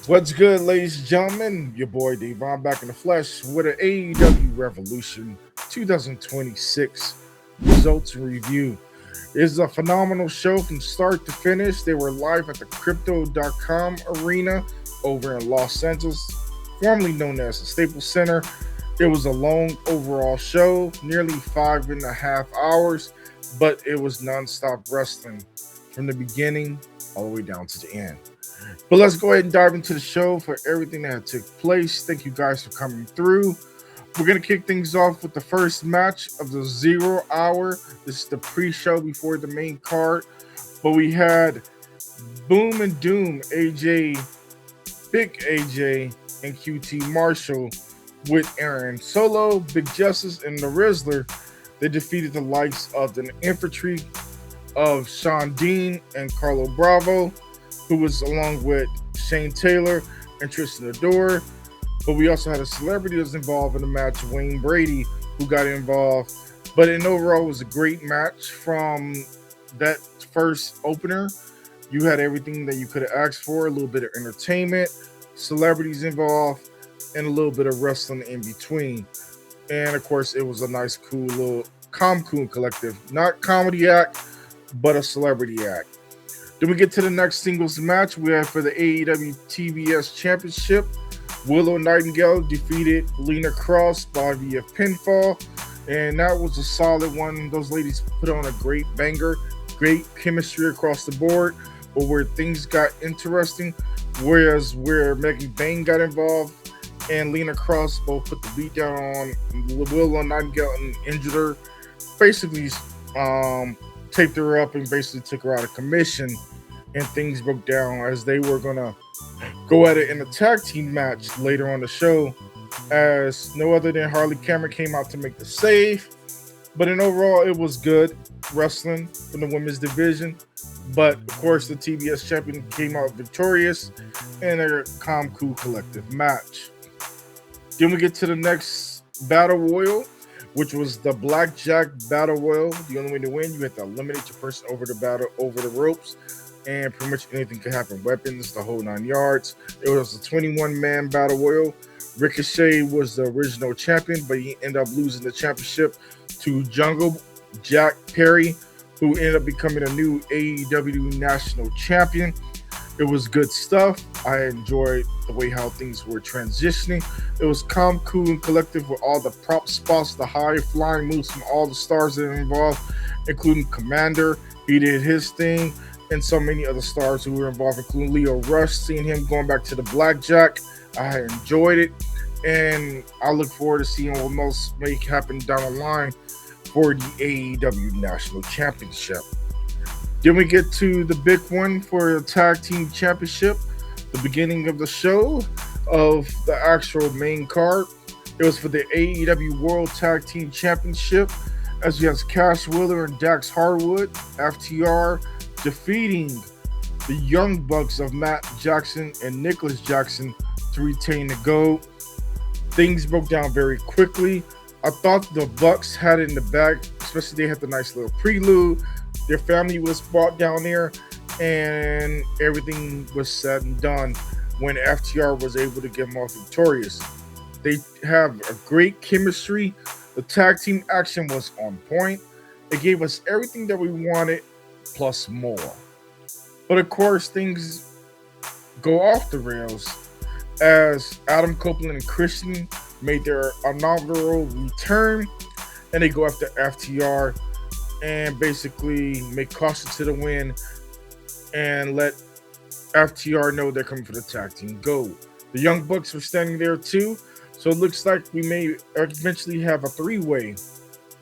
What's good, ladies and gentlemen? Your boy Devon back in the flesh with an AEW Revolution 2026 results review. It is a phenomenal show from start to finish. They were live at the Crypto.com arena over in Los Angeles, formerly known as the Staples Center. It was a long overall show, nearly 5.5 hours, but it was nonstop wrestling from the beginning all the way down to the end. But let's go ahead and dive into the show for everything that took place. Thank you guys for coming through. We're going to kick things off with the first match of the 0 hour. This is the pre-show before the main card. But we had Boom and Doom, AJ, Big AJ, and QT Marshall with Aaron Solo, Big Justice, and the Rizzler. They defeated the likes of the infantry of Sean Dean and Carlo Bravo, who was along with Shane Taylor and Tristan Adore. But we also had a celebrity that was involved in the match, Wayne Brady, who got involved. But in overall, it was a great match from that first opener. You had everything that you could have asked for, a little bit of entertainment, celebrities involved, and a little bit of wrestling in between. And of course, it was a nice, cool little cool collective. Not comedy act, but a celebrity act. Then we get to the next singles match we have for the AEW TBS Championship. Willow Nightingale defeated Lena Cross by via pinfall, and that was a solid one. Those ladies put on a great banger, great chemistry across the board. But where things got interesting, whereas where Megan Bain got involved and Lena Cross both put the beat down on Willow Nightingale and injured her, basically taped her up and basically took her out of commission, and things broke down as they were gonna go at it in a tag team match later on the show, as no other than Harley Cameron came out to make the save. But in overall, it was good wrestling from the women's division. But of course, the TBS champion came out victorious in a Cool Collective match. Then we get to the next battle royal, which was the Blackjack Battle Royal. The only way to win, you had to eliminate your person over the ropes, and pretty much anything could happen. Weapons, the whole 9 yards. It was a 21-man battle royal. Ricochet was the original champion, but he ended up losing the championship to Jungle Jack Perry, who ended up becoming a new AEW national champion. It was good stuff. I enjoyed the way how things were transitioning. It was calm, cool, and collective with all the prop spots, the high flying moves from all the stars that were involved, including Commander. He did his thing, and so many other stars who were involved, including Leo Rush. Seeing him going back to the Blackjack, I enjoyed it, and I look forward to seeing what else may happen down the line for the AEW National Championship. Then we get to the big one for the Tag Team Championship, the beginning of the show of the actual main card. It was for the AEW World Tag Team Championship, as we have Cash Wheeler and Dax Harwood, FTR, defeating the Young Bucks of Matt Jackson and Nicholas Jackson to retain the gold. Things broke down very quickly. I thought the Bucks had it in the bag, especially they had the nice little prelude. Their family was brought down there, and everything was said and done when FTR was able to get them off victorious. They have a great chemistry. The tag team action was on point. It gave us everything that we wanted, plus more. But of course, things go off the rails as Adam Copeland and Christian made their inaugural return, and they go after FTR and basically make caution to the wind and let FTR know they're coming for the tag team gold. The Young Bucks were standing there too, so it looks like we may eventually have a three-way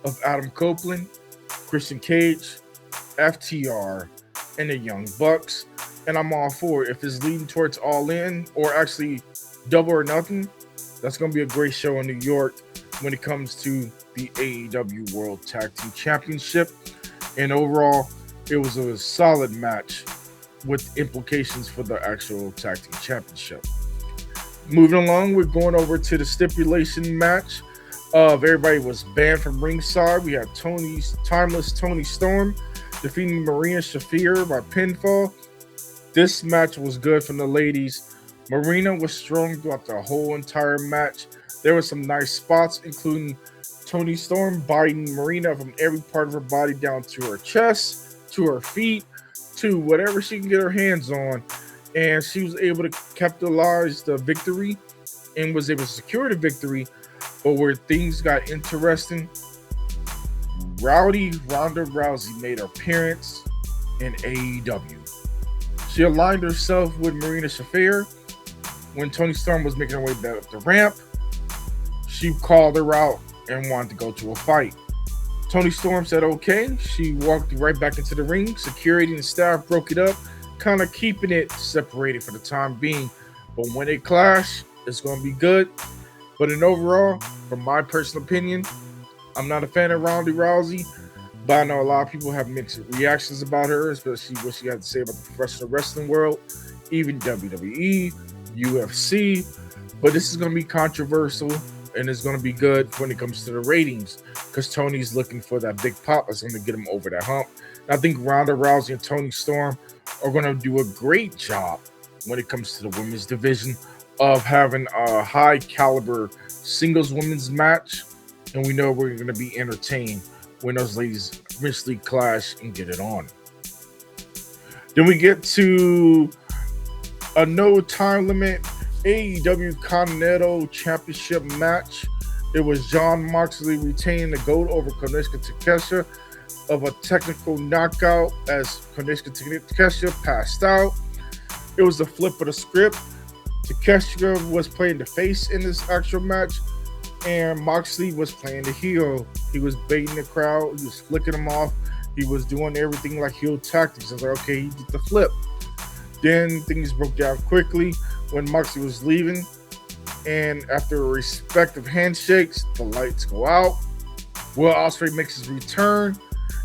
of Adam Copeland, Christian Cage, FTR, and the Young Bucks, and I'm all for it. If it's leading towards All In or actually Double or Nothing, that's going to be a great show in New York when it comes to the AEW World Tag Team Championship. And overall, it was a solid match with implications for the actual Tag Team Championship. Moving along, we're going over to the stipulation match. Everybody was banned from ringside. We had Timeless Tony Storm defeating Marina Shafir by pinfall. This match was good from the ladies Marina was strong throughout the whole entire match. There were some nice spots, including Tony Storm biting Marina from every part of her body down to her chest, to her feet, to whatever she can get her hands on. And she was able to capitalize the victory and was able to secure the victory. But where things got interesting, Rowdy Ronda Rousey made her appearance in AEW. She aligned herself with Marina Shafir. When Tony Storm was making her way back up the ramp, she called her out and wanted to go to a fight. Tony Storm said okay. She walked right back into the ring. Security and staff broke it up, kind of keeping it separated for the time being. But when they clash, it's going to be good. But in overall, from my personal opinion, I'm not a fan of Ronda Rousey, but I know a lot of people have mixed reactions about her, especially what she had to say about the professional wrestling world, even WWE, UFC. But this is going to be controversial, and it's going to be good when it comes to the ratings, because Tony's looking for that big pop that's going to get him over that hump. And I think Ronda Rousey and Tony Storm are going to do a great job when it comes to the women's division of having a high caliber singles women's match. And we know we're going to be entertained when those ladies eventually clash and get it on. Then we get to a no time limit AEW Continental Championship match. It was Jon Moxley retaining the gold over Konosuke Takeshita of a technical knockout as Konosuke Takeshita passed out. It was the flip of the script. Takeshita was playing the face in this actual match, and Moxley was playing the heel. He was baiting the crowd. He was flicking them off. He was doing everything like heel tactics. I was like, okay, he did the flip. Then things broke down quickly when Moxley was leaving. And after respective handshakes, the lights go out. Will Ospreay makes his return.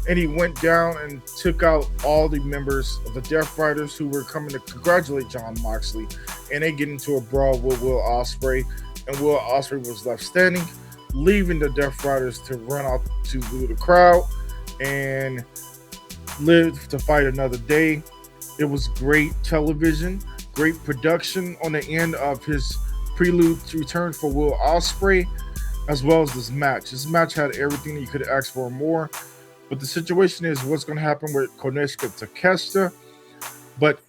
And he went down and took out all the members of the Death Riders who were coming to congratulate Jon Moxley. And they get into a brawl with Will Ospreay. And Will Ospreay was left standing, leaving the Death Riders to run out to the crowd and live to fight another day. It was great television, great production on the end of his prelude to return for Will Ospreay, as well as this match. This match had everything that you could ask for and more. But the situation is what's going to happen with Konosuke Takeshita. But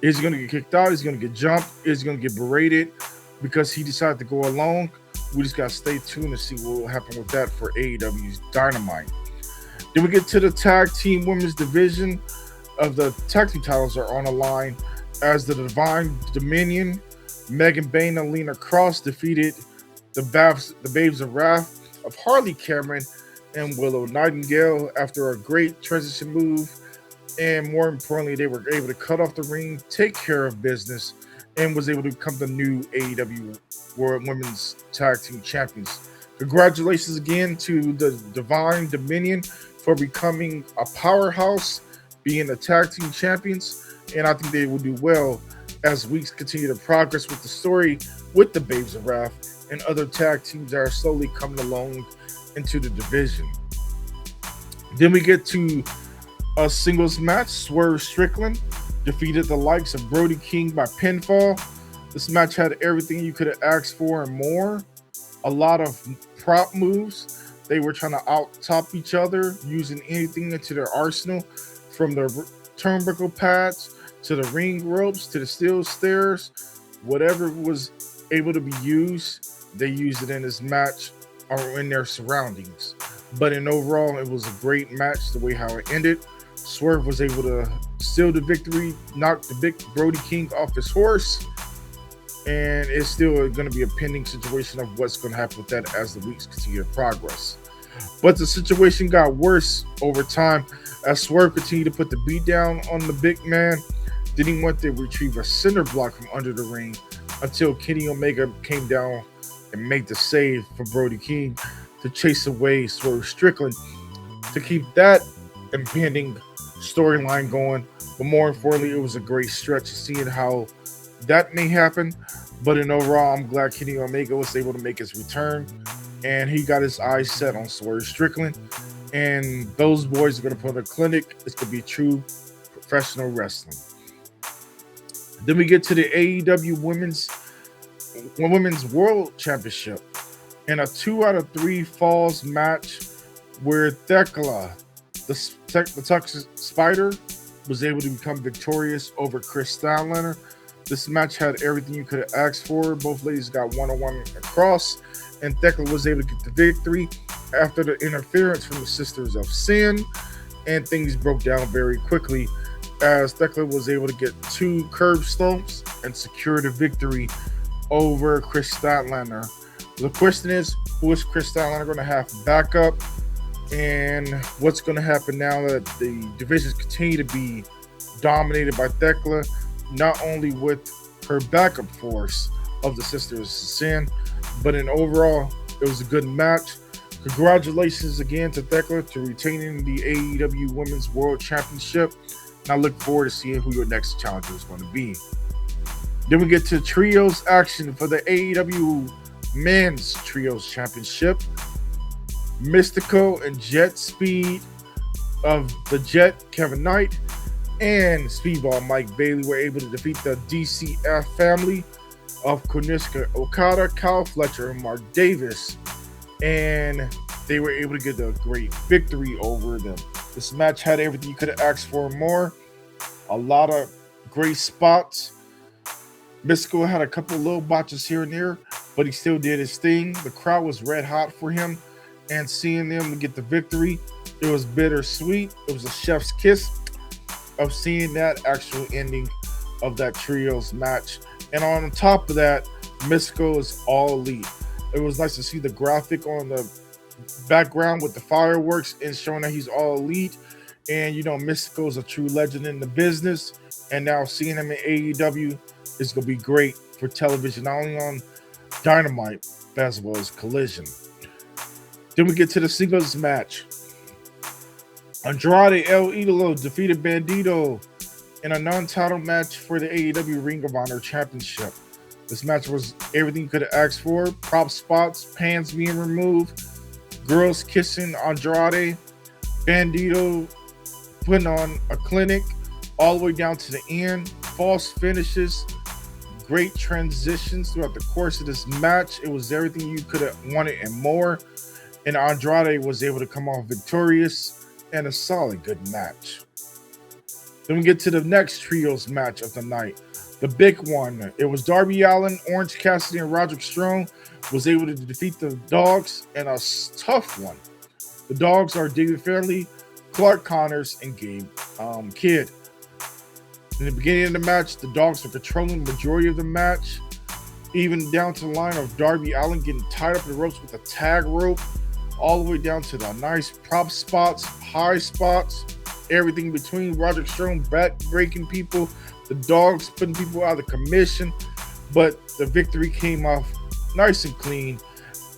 is he going to get kicked out? Is he going to get jumped? Is he going to get berated because he decided to go alone? We just got to stay tuned to see what will happen with that for AEW's Dynamite. Then we get to the tag team women's division of the tag team titles are on the line as the Divine Dominion, Megan Bayne and Lena Cross defeated the Babes of Wrath of Harley Cameron and Willow Nightingale after a great transition move. And more importantly, they were able to cut off the ring, take care of business, and was able to become the new AEW World Women's Tag Team Champions. Congratulations again to the Divine Dominion for becoming a powerhouse, being the tag team champions, and I think they will do well as weeks continue to progress with the story with the Babes of Wrath and other tag teams that are slowly coming along into the division. Then we get to a singles match. Swerve Strickland defeated the likes of Brody King by pinfall. This match had everything you could have asked for and more. A lot of prop moves. They were trying to out-top each other, using anything into their arsenal, from the turnbuckle pads to the ring ropes to the steel stairs. Whatever was able to be used, they used it in this match or in their surroundings. But in overall, it was a great match the way how it ended. Swerve was able to steal the victory, knock the big Brody King off his horse, and it's still going to be a pending situation of what's going to happen with that as the weeks continue to progress. But the situation got worse over time as Swerve continued to put the beat down on the big man. Then he went to retrieve a cinder block from under the ring until Kenny Omega came down and made the save for Brody King to chase away Swerve Strickland to keep that impending storyline going. But more importantly, it was a great stretch seeing how that may happen. But in overall, I'm glad Kenny Omega was able to make his return, and he got his eyes set on Swerve Strickland. And those boys are going to put on a clinic. It's going to be true professional wrestling. Then we get to the AEW Women's World Championship in a 2 out of 3 falls match where Thekla, the Toxic Spider, was able to become victorious over Chris Statlander. This match had everything you could have asked for. Both ladies got one-on-one across, and Thekla was able to get the victory after the interference from the Sisters of Sin, and things broke down very quickly as Thekla was able to get 2 curb stomps and secure the victory over Chris Statlander. The question is, who is Chris Statlander going to have backup, and what's going to happen now that the divisions continue to be dominated by Thekla, not only with her backup force of the Sisters of Sin, but in overall, it was a good match. Congratulations again to Thekla to retaining the AEW Women's World Championship. And I look forward to seeing who your next challenger is going to be. Then we get to trios action for the AEW Men's Trios Championship. Mystico and Jet Speed of the Jet, Kevin Knight, and Speedball Mike Bailey were able to defeat the DCF family of Konosuke Okada, Kyle Fletcher, and Mark Davis. And they were able to get a great victory over them. This match had everything you could have asked for and more. A lot of great spots. Mystico had a couple little botches here and there, but he still did his thing. The crowd was red hot for him, and seeing them get the victory, it was bittersweet. It was a chef's kiss of seeing that actual ending of that trios match. And on top of that, Mystico is all elite. It was nice to see the graphic on the background with the fireworks and showing that he's all elite. And you know, Mystico is a true legend in the business. And now seeing him in AEW is going to be great for television, not only on Dynamite, but as well as Collision. Then we get to the singles match. Andrade El Idolo defeated Bandito in a non-title match for the AEW Ring of Honor Championship. This match was everything you could have asked for. Prop spots, pans being removed, girls kissing Andrade, Bandito putting on a clinic all the way down to the end, false finishes, great transitions throughout the course of this match. It was everything you could have wanted and more. And Andrade was able to come off victorious and a solid good match. Then we get to the next trios match of the night. The big one. It was Darby Allin, Orange Cassidy, and Roderick Strong was able to defeat the Dogs in a tough one. The Dogs are David Fairley, Clark Connors, and Gabe Kidd. In the beginning of the match, the Dogs were controlling the majority of the match, even down to the line of Darby Allin getting tied up in the ropes with a tag rope, all the way down to the nice prop spots, high spots, everything between. Roderick Strong back-breaking people, the Dogs putting people out of commission, but the victory came off nice and clean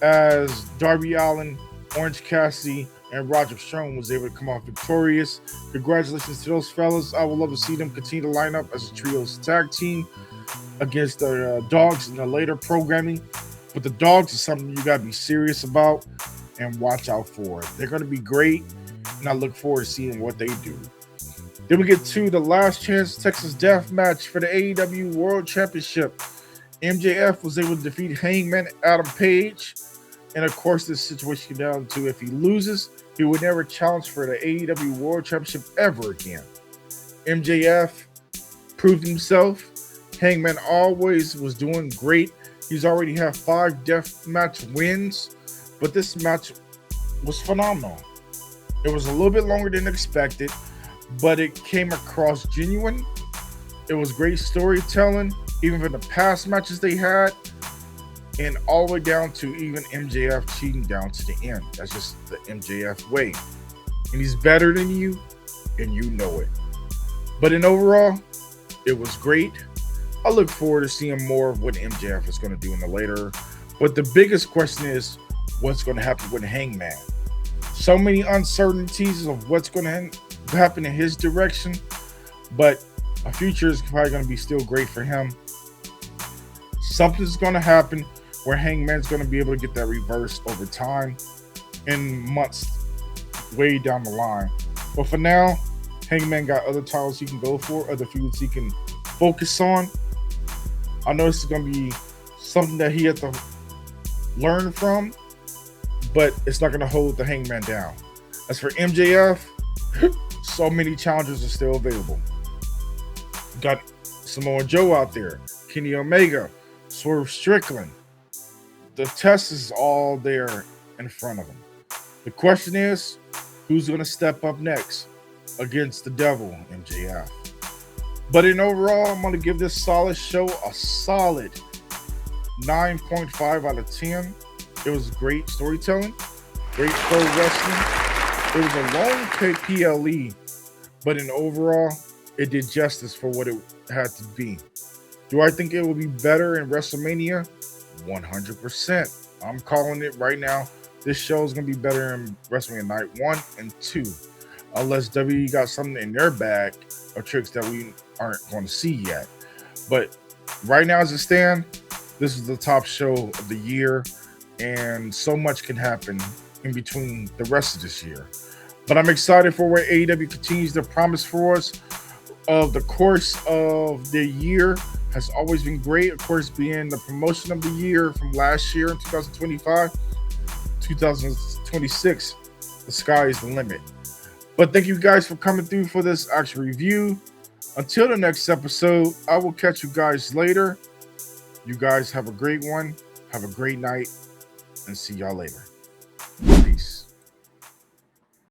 as Darby Allin, Orange Cassidy, and Roderick Strong was able to come off victorious. Congratulations to those fellas. I would love to see them continue to line up as a trios tag team against the Dogs in the later programming. But the Dogs is something you got to be serious about and watch out for. They're going to be great, and I look forward to seeing what they do. Then we get to the last chance Texas Death match for the AEW World Championship. MJF was able to defeat Hangman Adam Page. And of course, this situation came down to if he loses, he would never challenge for the AEW World Championship ever again. MJF proved himself. Hangman always was doing great. He's already had 5 death match wins, but this match was phenomenal. It was a little bit longer than expected, but it came across genuine. It was great storytelling, even from the past matches they had, and all the way down to even MJF cheating down to the end. That's just the MJF way. And he's better than you, and you know it. But in overall, it was great. I look forward to seeing more of what MJF is going to do in the later. But the biggest question is, what's going to happen with Hangman? So many uncertainties of what's going to happen in his direction, but a future is probably going to be still great for him. Something's going to happen where Hangman's going to be able to get that reversed over time in months way down the line. But for now, Hangman got other titles he can go for, other feuds he can focus on. I know this is going to be something that he had to learn from, but it's not going to hold the Hangman down. As for MJF, so many challenges are still available. Got Samoa Joe out there, Kenny Omega, Swerve Strickland. The test is all there in front of him. The question is, who's going to step up next against the devil, MJF? But in overall, I'm going to give this solid show a solid 9.5 out of 10. It was great storytelling, great pro wrestling. It was a long PLE, but in overall, it did justice for what it had to be. Do I think it will be better in WrestleMania? 100%. I'm calling it right now. This show is going to be better in WrestleMania Night 1 and 2. Unless WWE got something in their bag of tricks that we aren't going to see yet. But right now as it stands, this is the top show of the year. And so much can happen in between the rest of this year. But I'm excited for what AEW continues to promise for us. Of the course of the year has always been great. Of course, being the promotion of the year from last year in 2025, 2026, the sky is the limit. But thank you guys for coming through for this actual review. Until the next episode, I will catch you guys later. You guys have a great one. Have a great night. And see y'all later.